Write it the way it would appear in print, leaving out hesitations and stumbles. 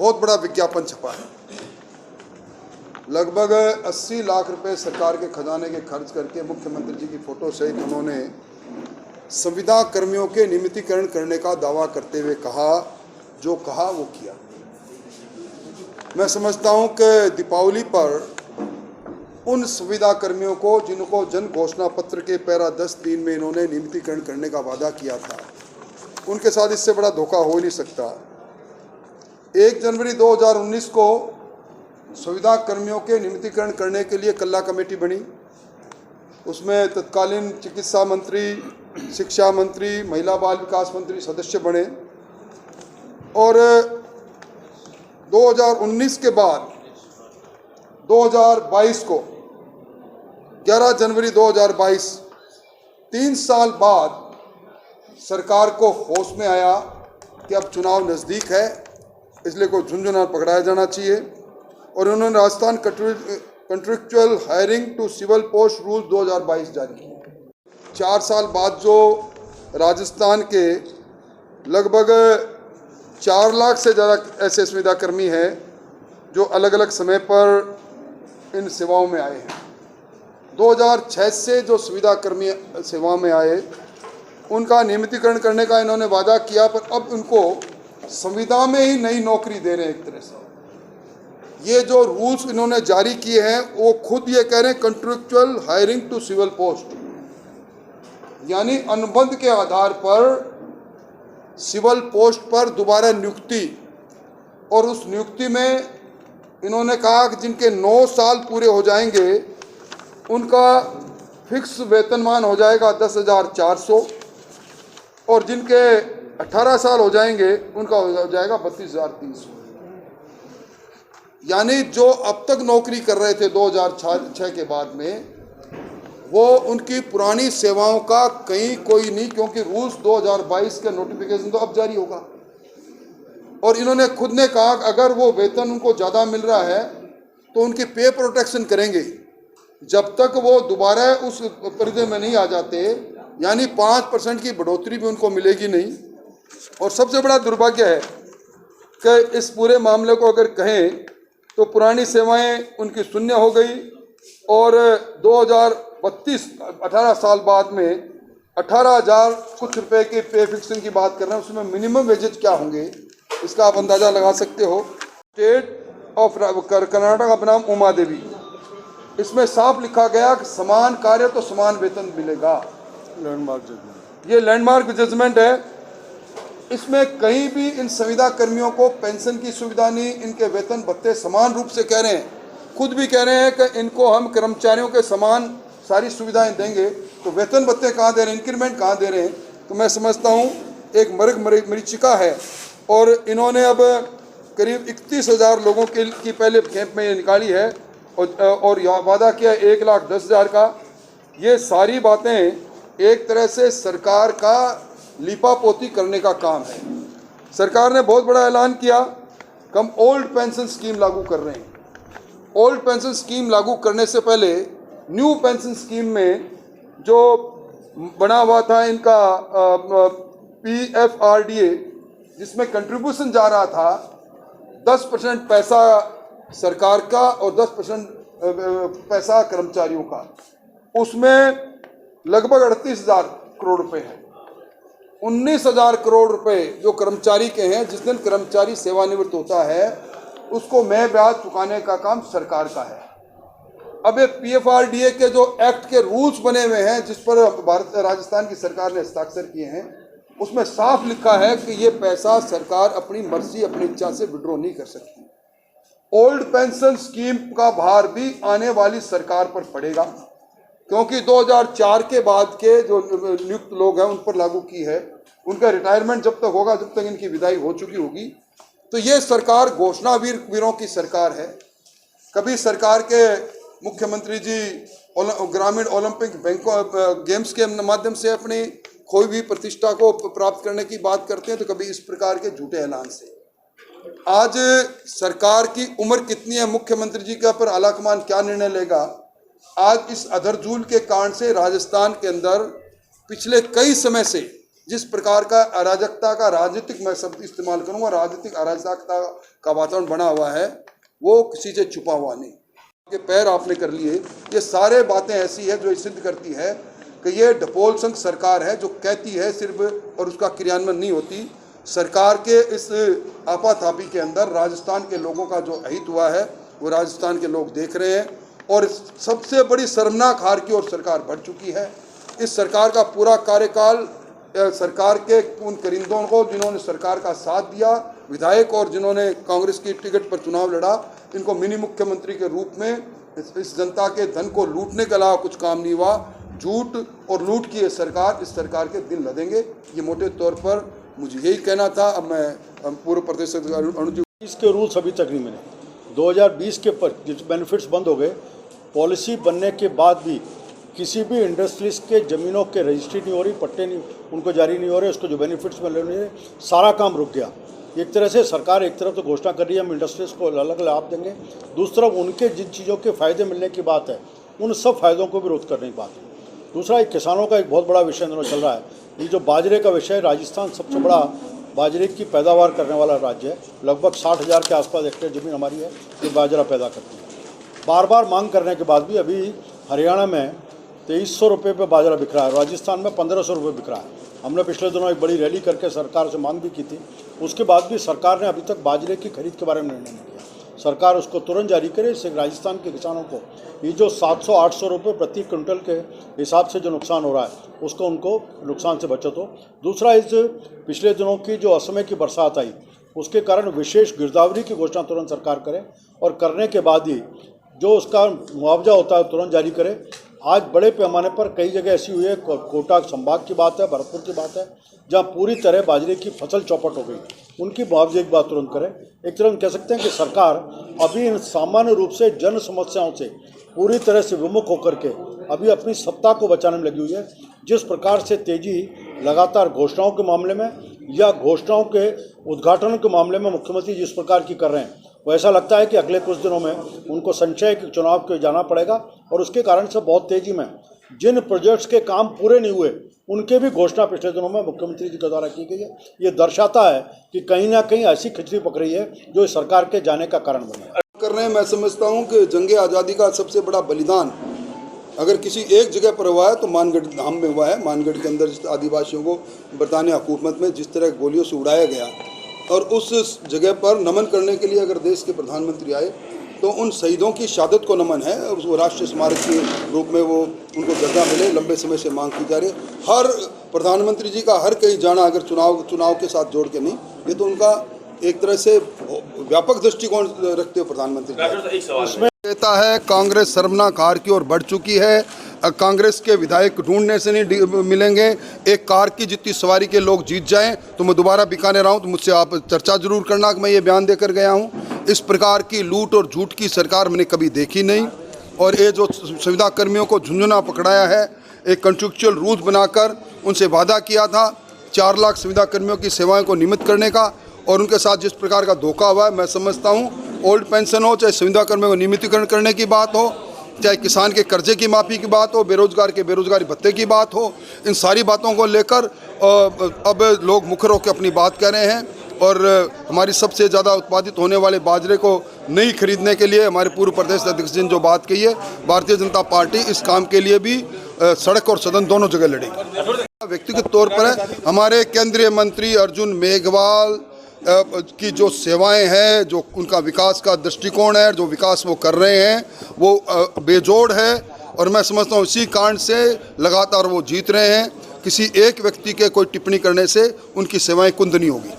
बहुत बड़ा विज्ञापन छपा है। लगभग 80 लाख रुपए सरकार के खजाने के खर्च करके मुख्यमंत्री जी की फोटो सहित उन्होंने संविदा कर्मियों के नियमितीकरण करने का दावा करते हुए कहा, जो कहा वो किया। मैं समझता हूं कि दीपावली पर उन संविदा कर्मियों को जिनको जन घोषणा पत्र के पैरा 10 दिन में इन्होंने नियमितीकरण करने का वादा किया था, उनके साथ इससे बड़ा धोखा हो ही नहीं सकता। 1 जनवरी 2019 को संविदा कर्मियों के नियमितीकरण करने के लिए कल्ला कमेटी बनी। उसमें तत्कालीन चिकित्सा मंत्री, शिक्षा मंत्री, महिला बाल विकास मंत्री सदस्य बने और 2019 के बाद 2022 को 11 जनवरी 2022 3 साल बाद सरकार को होश में आया कि अब चुनाव नज़दीक है, इसलिए कोई झुंझुना पकड़ाया जाना चाहिए और उन्होंने Rajasthan contractual hiring to civil post rule 2022 जारी किया। 4 साल बाद जो राजस्थान के लगभग 4 लाख से ज़्यादा ऐसे संविदा कर्मी हैं जो अलग अलग समय पर इन सेवाओं में आए हैं। 2006 से जो संविदा कर्मी सेवा में आए उनका नियमितीकरण करने का इन्होंने वादा किया, पर अब उनको संविदा में ही नई नौकरी दे रहे हैं। एक तरह से ये जो रूल्स इन्होंने जारी किए हैं वो खुद ये कह रहे हैं contractual hiring to civil post, यानी अनुबंध के आधार पर सिविल पोस्ट पर दोबारा नियुक्ति। और उस नियुक्ति में इन्होंने कहा कि जिनके 9 साल पूरे हो जाएंगे उनका फिक्स वेतनमान हो जाएगा 10,400 और जिनके 18 साल हो जाएंगे उनका हो जाएगा 32,300। यानी जो अब तक नौकरी कर रहे थे 2006 के बाद में, वो उनकी पुरानी सेवाओं का कहीं कोई नहीं, क्योंकि रूल्स 2022 के नोटिफिकेशन तो अब जारी होगा। और इन्होंने खुद ने कहा कि अगर वो वेतन उनको ज़्यादा मिल रहा है तो उनकी पे प्रोटेक्शन करेंगे जब तक वो दोबारा उस परिधि में नहीं आ जाते, यानी 5% की बढ़ोतरी भी उनको मिलेगी नहीं। और सबसे बड़ा दुर्भाग्य है कि इस पूरे मामले को अगर कहें तो पुरानी सेवाएं उनकी शून्य हो गई और 2032 18 साल बाद में 18,000 कुछ रुपए के पे फिक्सिंग की बात कर रहे हैं। उसमें मिनिमम वेजेज क्या होंगे इसका आप अंदाज़ा लगा सकते हो। स्टेट ऑफ कर्नाटक का नाम उमा देवी, इसमें साफ लिखा गया कि समान कार्य तो समान वेतन मिलेगा। लैंडमार्क जजमेंट, ये लैंडमार्क जजमेंट है। इसमें कहीं भी इन संविदा कर्मियों को पेंशन की सुविधा नहीं, इनके वेतन भत्ते समान रूप से कह रहे हैं, खुद भी कह रहे हैं कि इनको हम कर्मचारियों के समान सारी सुविधाएं देंगे, तो वेतन भत्ते कहाँ दे रहे हैं, इंक्रीमेंट कहाँ दे रहे हैं। तो मैं समझता हूँ एक मरीचिका है। और इन्होंने अब करीब 31,000 लोगों की पहले कैंप में निकाली है और वादा किया 1,10,000 का। ये सारी बातें एक तरह से सरकार का लिपापोती करने का काम है। सरकार ने बहुत बड़ा ऐलान किया कि हम ओल्ड पेंशन स्कीम लागू कर रहे हैं। ओल्ड पेंशन स्कीम लागू करने से पहले न्यू पेंशन स्कीम में जो बना हुआ था इनका PFRDA, जिसमें कंट्रीब्यूशन जा रहा था 10% पैसा सरकार का और 10% पैसा कर्मचारियों का, उसमें लगभग 38,000 करोड़ रुपए है। 19,000 करोड़ रुपए जो कर्मचारी के हैं, जिस दिन कर्मचारी सेवानिवृत्त होता है उसको मैं ब्याज चुकाने का काम सरकार का है। अब ये PFRDA के जो एक्ट के रूल्स बने हुए हैं जिस पर राजस्थान की सरकार ने हस्ताक्षर किए हैं, उसमें साफ लिखा है कि ये पैसा सरकार अपनी मर्जी अपनी इच्छा से विड्रॉ नहीं कर सकती। ओल्ड पेंशन स्कीम का भार भी आने वाली सरकार पर पड़ेगा, क्योंकि 2004 के बाद के जो नियुक्त लोग हैं उन पर लागू की है। उनका रिटायरमेंट जब तक होगा, जब तक इनकी विदाई हो चुकी होगी। तो ये सरकार घोषणा वीरों की सरकार है। कभी सरकार के मुख्यमंत्री जी ग्रामीण ओलंपिक गेम्स के माध्यम से अपनी खोई हुई प्रतिष्ठा को प्राप्त करने की बात करते हैं, तो कभी इस प्रकार के झूठे ऐलान से। आज सरकार की उम्र कितनी है, मुख्यमंत्री जी का पर आलाकमान क्या निर्णय लेगा। आज इस अधरजूल के कारण से राजस्थान के अंदर पिछले कई समय से जिस प्रकार का अराजकता का राजनीतिक, मैं शब्द इस्तेमाल करूंगा, राजनीतिक अराजकता का वातावरण बना हुआ है, वो किसी से छुपा हुआ नहीं। के पैर आपने कर लिए, ये सारे बातें ऐसी है जो सिद्ध करती है कि ये ढपोल संघ सरकार है, जो कहती है सिर्फ और उसका क्रियान्वयन नहीं होती। सरकार के इस आपाधापी के अंदर राजस्थान के लोगों का जो अहित हुआ है वो राजस्थान के लोग देख रहे हैं, और सबसे बड़ी शर्मनाक हार की ओर सरकार बढ़ चुकी है। इस सरकार का पूरा कार्यकाल सरकार के उन करिंदों को जिन्होंने सरकार का साथ दिया, विधायक और जिन्होंने कांग्रेस की टिकट पर चुनाव लड़ा, इनको मिनी मुख्यमंत्री के रूप में इस जनता के धन को लूटने के अलावा कुछ काम नहीं हुआ। झूठ और लूट की सरकार, इस सरकार के दिन लदेंगे। ये मोटे तौर पर मुझे यही कहना था। अब मैं पूर्व प्रदेश अणुजी इसके रूल्स अभी तक नहीं मिले। 2020 के पर बेनिफिट्स बंद हो गए। पॉलिसी बनने के बाद भी किसी भी इंडस्ट्रीज के ज़मीनों के रजिस्ट्री नहीं हो रही, पट्टे नहीं उनको जारी नहीं हो रहे, उसको जो बेनिफिट्स मिल रहे हैं सारा काम रुक गया। एक तरह से सरकार एक तरफ तो घोषणा कर रही है हम इंडस्ट्रीज को अलग लाभ देंगे, दूसरी तरफ उनके जिन चीज़ों के फ़ायदे मिलने की बात है उन सब फायदों को भी रोक करने की बात है। दूसरा, एक किसानों का एक बहुत बड़ा विषय दोनों चल रहा है, ये जो बाजरे का विषय। राजस्थान सबसे बड़ा बाजरे की पैदावार करने वाला राज्य है। लगभग 60,000 के आसपास हेक्टेयर ज़मीन हमारी है जो बाजरा पैदा करती है। बार बार मांग करने के बाद भी अभी हरियाणा में 2300 रुपये पे बाजरा बिक रहा है, राजस्थान में 1500 रुपये बिक रहा है। हमने पिछले दिनों एक बड़ी रैली करके सरकार से मांग भी की थी, उसके बाद भी सरकार ने अभी तक बाजरे की खरीद के बारे में निर्णय नहीं किया। सरकार उसको तुरंत जारी करे, इससे राजस्थान के किसानों को ये जो 700-800 रुपये प्रति क्विंटल के हिसाब से जो नुकसान हो रहा है उसको उनको नुकसान से बचत हो। दूसरा, इस पिछले दिनों की जो असमय की बरसात आई उसके कारण विशेष गिरदावरी की घोषणा तुरंत सरकार करे, और करने के बाद ही जो उसका मुआवजा होता है तुरंत जारी करे। आज बड़े पैमाने पर कई जगह ऐसी हुई है, कोटा संभाग की बात है, भरतपुर की बात है, जहाँ पूरी तरह बाजरे की फसल चौपट हो गई, उनकी मुआवजे की बात तुरंत करें। एक तरह कह सकते हैं कि सरकार अभी इन सामान्य रूप से जन समस्याओं से पूरी तरह से विमुख होकर के अभी अपनी सत्ता को बचाने में लगी हुई है। जिस प्रकार से तेजी लगातार घोषणाओं के मामले में या घोषणाओं के उद्घाटन के मामले में मुख्यमंत्री जिस प्रकार की कर रहे हैं, वो ऐसा लगता है कि अगले कुछ दिनों में उनको संचय के चुनाव के जाना पड़ेगा, और उसके कारण से बहुत तेज़ी में जिन प्रोजेक्ट्स के काम पूरे नहीं हुए उनके भी घोषणा पिछले दिनों में मुख्यमंत्री जी के द्वारा की गई है। ये दर्शाता है कि कहीं ना कहीं ऐसी खिचड़ी पक रही है जो इस सरकार के जाने का कारण बने कर रहे हैं। मैं समझता हूँ कि जंगे आज़ादी का सबसे बड़ा बलिदान अगर किसी एक जगह पर हुआ है तो मानगढ़ धाम में हुआ है। मानगढ़ के अंदर जिस आदिवासियों को बरतानिया हुकूमत में जिस तरह गोलियों से उड़ाया गया, और उस जगह पर नमन करने के लिए अगर देश के प्रधानमंत्री आए तो उन शहीदों की शहादत को नमन है। वो राष्ट्रीय स्मारक के रूप में वो उनको दर्जा मिले, लंबे समय से मांग की जा रही है। हर प्रधानमंत्री जी का हर कहीं जाना अगर चुनाव के साथ जोड़ के नहीं, ये तो उनका एक तरह से व्यापक दृष्टिकोण रखते हुए प्रधानमंत्री उसमें कहता है कांग्रेस शर्मनाक हार की ओर बढ़ चुकी है। कांग्रेस के विधायक ढूंढने से नहीं मिलेंगे। एक कार की जितनी सवारी के लोग जीत जाएं तो मैं दोबारा बीकानेर आऊँ तो मुझसे आप चर्चा जरूर करना कि मैं ये बयान देकर गया हूँ। इस प्रकार की लूट और झूठ की सरकार मैंने कभी देखी नहीं। और ये जो संविदा कर्मियों को झुंझुना पकड़ाया है, एक कंट्रेक्चुअल रूल्स बनाकर उनसे वादा किया था 4 लाख संविदा कर्मियों की सेवाएं को नियमित करने का, और उनके साथ जिस प्रकार का धोखा हुआ है, मैं समझता हूँ ओल्ड पेंशन हो, चाहे संविदा कर्मियों को नियमितीकरण करने की बात हो, चाहे किसान के कर्जे की माफ़ी की बात हो, बेरोजगार के बेरोजगारी भत्ते की बात हो, इन सारी बातों को लेकर अब लोग मुखर होकर अपनी बात कह रहे हैं। और हमारी सबसे ज़्यादा उत्पादित होने वाले बाजरे को नहीं खरीदने के लिए हमारे पूर्व प्रदेश अध्यक्ष जी ने जो बात कही है, भारतीय जनता पार्टी इस काम के लिए भी सड़क और सदन दोनों जगह लड़ेगी। व्यक्तिगत तौर पर हमारे केंद्रीय मंत्री अर्जुन मेघवाल की जो सेवाएं हैं, जो उनका विकास का दृष्टिकोण है, जो विकास वो कर रहे हैं वो बेजोड़ है, और मैं समझता हूँ इसी कारण से लगातार वो जीत रहे हैं। किसी एक व्यक्ति के कोई टिप्पणी करने से उनकी सेवाएं कुंद नहीं होगी।